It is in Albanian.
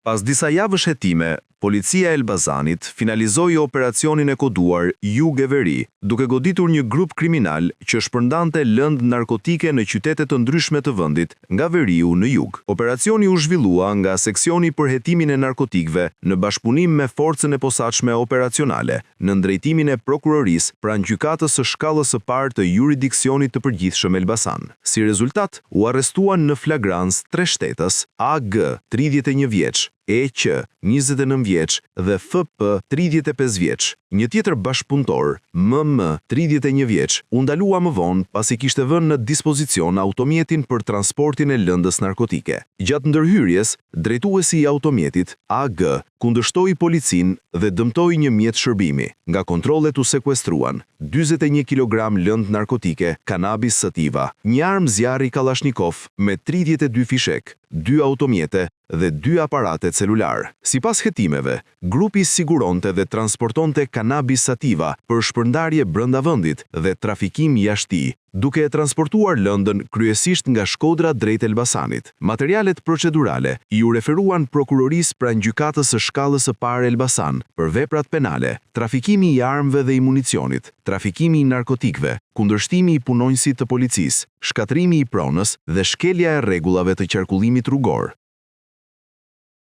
Pas disa javësh hetime, policia e Elbasanit finalizoi operacionin e koduar Jug-e-Veri, duke goditur një grup kriminal që shpërndante lëndë narkotike në qytete të ndryshme të vendit, nga veriu në jug. Operacioni u zhvillua nga seksioni për hetimin e narkotikëve në bashkëpunim me forcën e posaçme operacionale, në drejtimin e prokurorisë pranë gjykatës së shkallës së parë të juridiksionit të përgjithshëm Elbasan. Si rezultat, u arrestuan në flagrancë 3 shtetës: AG, 31 vjeç, EQ, 29 vjeç dhe FP, 35 vjeç. Një tjetër bashkëpunëtor, MM, 31 vjeç, u ndalua më vonë pasi kishte vënë në dispozicion automjetin për transportin e lëndës narkotike. Gjatë ndërhyrjes, drejtuesi i automjetit, AG, kundërshtoi policinë dhe dëmtoi një mjet shërbimi. Nga kontrollet u sekuestruan 41 kg lëndë narkotike, kanabis sativa, një armë zjarri Kalashnikov me 32 fishek, 2 automjete dhe 2 aparate celular. Sipas hetimeve, grupi siguronte dhe transportonte kanabis sativa për shpërndarje brenda vendit dhe trafikim jashtë, duke e transportuar lëndën kryesisht nga Shkodra drejt Elbasanit. Materialet procedurale i u referuan prokurorisë pranë gjykatës së shkallës së parë Elbasan për veprat penale, trafikimi i armëve dhe i municionit, trafikimi i narkotikëve, kundërshtimi i punonjësit të policisë, shkatrimi i pronës dhe shkelja e rregullave të qarkullimit rrugor.